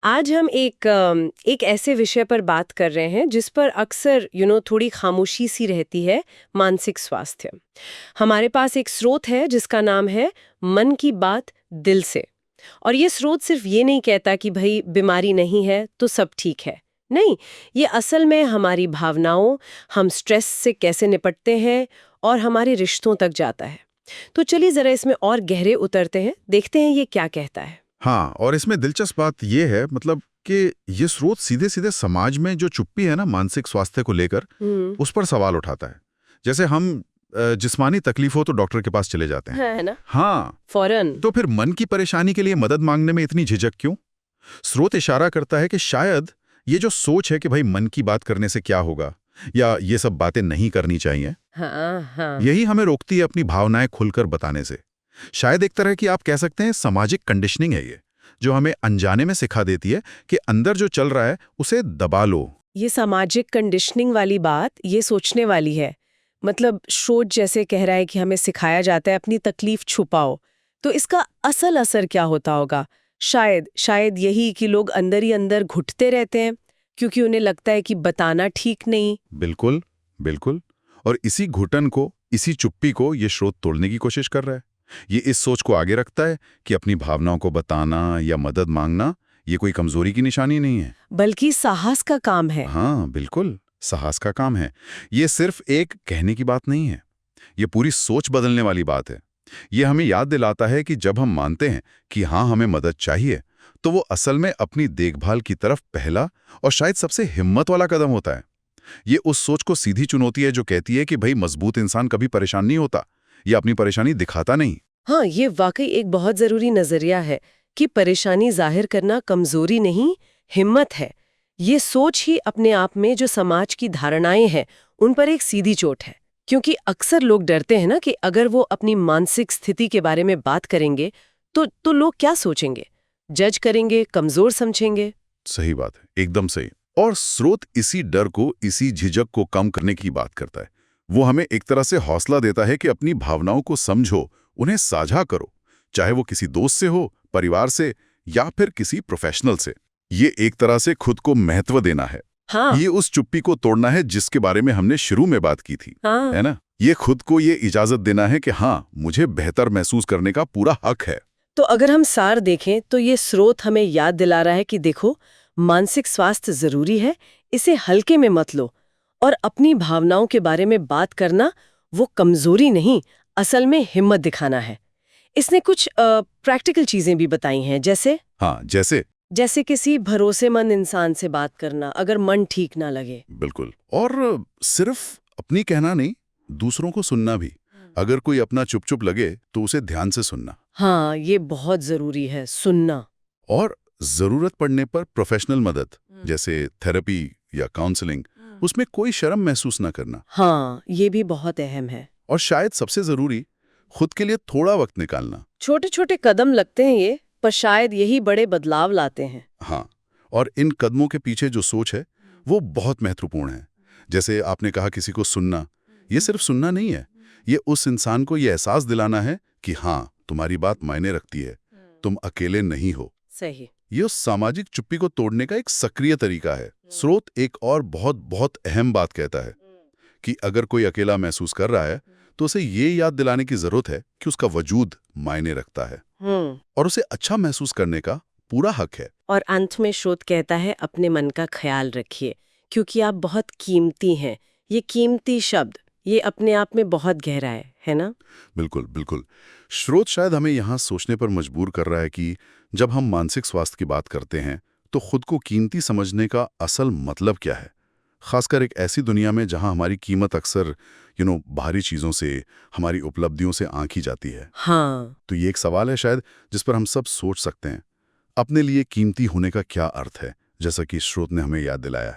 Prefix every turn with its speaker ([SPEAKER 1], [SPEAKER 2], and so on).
[SPEAKER 1] आज हम एक ऐसे विषय पर बात कर रहे हैं जिस पर अक्सर थोड़ी खामोशी सी रहती है। मानसिक स्वास्थ्य। हमारे पास एक स्रोत है जिसका नाम है मन की बात दिल से। और ये स्रोत सिर्फ ये नहीं कहता कि भाई बीमारी नहीं है तो सब ठीक है। नहीं, ये असल में हमारी भावनाओं, हम स्ट्रेस से कैसे निपटते हैं और हमारे रिश्तों तक जाता है। तो चलिए जरा इसमें और गहरे उतरते हैं, देखते हैं ये क्या कहता है।
[SPEAKER 2] हाँ, और इसमें दिलचस्प बात ये है मतलब कि ये स्रोत सीधे सीधे समाज में जो चुप्पी है ना मानसिक स्वास्थ्य को लेकर, उस पर सवाल उठाता है। जैसे हम जिस्मानी तकलीफ हो तो डॉक्टर के पास चले जाते हैं,
[SPEAKER 1] है ना?
[SPEAKER 2] हाँ,
[SPEAKER 1] फौरन।
[SPEAKER 2] तो फिर मन की परेशानी के लिए मदद मांगने में इतनी झिझक क्यों? स्रोत इशारा करता है कि शायद ये जो सोच है कि भाई मन की बात करने से क्या होगा या ये सब बातें नहीं करनी चाहिए,
[SPEAKER 1] हाँ हाँ।
[SPEAKER 2] यही हमें रोकती है अपनी भावनाएं खुलकर बताने से। शायद एक तरह की आप कह सकते हैं सामाजिक कंडीशनिंग है ये, जो हमें अनजाने में सिखा देती है कि अंदर जो चल रहा है उसे दबा लो।
[SPEAKER 1] ये सामाजिक कंडीशनिंग वाली बात ये सोचने वाली है। मतलब शोध जैसे कह रहा है कि हमें सिखाया जाता है अपनी तकलीफ छुपाओ। तो इसका असल असर क्या होता होगा? शायद यही कि लोग अंदर ही अंदर घुटते रहते हैं क्योंकि उन्हें लगता है कि बताना ठीक नहीं।
[SPEAKER 2] बिल्कुल, बिल्कुल। और इसी घुटन को, इसी चुप्पी को ये स्रोत तोड़ने की कोशिश कर रहा है। ये इस सोच को आगे रखता है कि अपनी भावनाओं को बताना या मदद मांगना ये कोई कमजोरी की निशानी नहीं है,
[SPEAKER 1] बल्कि साहस का काम है।
[SPEAKER 2] हाँ बिल्कुल, साहस का काम है। ये सिर्फ एक कहने की बात नहीं है, ये पूरी सोच बदलने वाली बात है। ये हमें याद दिलाता है कि जब हम मानते हैं कि हाँ हमें मदद चाहिए, तो वो असल में अपनी देखभाल की तरफ पहला और शायद सबसे हिम्मत वाला कदम होता है। ये उस सोच को सीधी चुनौती है जो कहती है कि भाई मजबूत इंसान कभी परेशान नहीं होता या अपनी परेशानी दिखाता नहीं।
[SPEAKER 1] हाँ, ये वाकई एक बहुत जरूरी नजरिया है कि परेशानी जाहिर करना कमजोरी नहीं, हिम्मत है। ये सोच ही अपने आप में जो समाज की धारणाएं हैं उन पर एक सीधी चोट है। क्योंकि अक्सर लोग डरते हैं ना कि अगर वो अपनी मानसिक स्थिति के बारे में बात करेंगे तो लोग क्या सोचेंगे, जज करेंगे, कमजोर समझेंगे।
[SPEAKER 2] सही बात है, एकदम सही। और स्रोत इसी डर को, इसी झिझक को कम करने की बात करता है। वो हमें एक तरह से हौसला देता है कि अपनी भावनाओं को समझो, उन्हें साझा करो, चाहे वो किसी दोस्त से हो, परिवार से या फिर किसी प्रोफेशनल से। ये एक तरह से खुद को महत्व देना है।
[SPEAKER 1] हाँ
[SPEAKER 2] ये उस चुप्पी को तोड़ना है जिसके बारे में हमने शुरू में बात की थी,
[SPEAKER 1] हाँ।
[SPEAKER 2] है ना? ये खुद को ये इजाजत देना है कि हाँ, मुझे बेहतर महसूस करने का पूरा हक है।
[SPEAKER 1] तो अगर हम सार देखें तो ये स्रोत हमें याद दिला रहा है कि देखो, मानसिक स्वास्थ्य जरूरी है, इसे हल्के में मत लो। और अपनी भावनाओं के बारे में बात करना वो कमजोरी नहीं, असल में हिम्मत दिखाना है। इसने कुछ प्रैक्टिकल चीजें भी बताई हैं,
[SPEAKER 2] हाँ,
[SPEAKER 1] जैसे किसी भरोसेमंद इंसान से बात करना अगर मन ठीक ना लगे।
[SPEAKER 2] बिल्कुल। और सिर्फ अपनी कहना नहीं, दूसरों को सुनना भी। अगर कोई अपना चुप चुप लगे तो उसे ध्यान से सुनना।
[SPEAKER 1] हाँ, ये बहुत जरूरी है, सुनना।
[SPEAKER 2] और जरूरत पड़ने पर प्रोफेशनल मदद, जैसे थेरेपी या काउंसलिंग, उसमें कोई शर्म महसूस ना करना।
[SPEAKER 1] हाँ, ये भी बहुत अहम है।
[SPEAKER 2] और शायद सबसे जरूरी, खुद के लिए थोड़ा वक्त निकालना।
[SPEAKER 1] छोटे छोटे कदम लगते हैं ये, पर शायद यही बड़े बदलाव लाते हैं।
[SPEAKER 2] हाँ, और इन कदमों के पीछे जो सोच है वो बहुत महत्वपूर्ण है। जैसे आपने कहा, किसी को सुनना, ये सिर्फ सुनना नहीं है, ये उस इंसान को ये एहसास दिलाना है कि हाँ, तुम्हारी बात मायने रखती है, तुम अकेले नहीं हो।
[SPEAKER 1] सही।
[SPEAKER 2] ये उस सामाजिक चुप्पी को तोड़ने का एक सक्रिय तरीका है। स्रोत एक और बहुत बहुत अहम बात कहता है कि अगर कोई अकेला महसूस कर रहा है तो उसे ये याद दिलाने की जरूरत है कि उसका वजूद मायने रखता है और उसे अच्छा महसूस करने का पूरा हक है।
[SPEAKER 1] और अंत में स्रोत कहता है, अपने मन का ख्याल रखिए क्योंकि आप बहुत कीमती हैं। ये कीमती शब्द, ये अपने आप में बहुत गहरा है ना?
[SPEAKER 2] बिल्कुल बिल्कुल। स्रोत शायद हमें यहाँ सोचने पर मजबूर कर रहा है कि जब हम मानसिक स्वास्थ्य की बात करते हैं तो खुद को कीमती समझने का असल मतलब क्या है, खासकर एक ऐसी दुनिया में जहाँ हमारी कीमत अक्सर बाहरी चीज़ों से, हमारी उपलब्धियों से आंकी जाती है।
[SPEAKER 1] हाँ।
[SPEAKER 2] तो ये एक सवाल है शायद जिस पर हम सब सोच सकते हैं, अपने लिए कीमती होने का क्या अर्थ है, जैसा कि स्रोत ने हमें याद दिलाया है।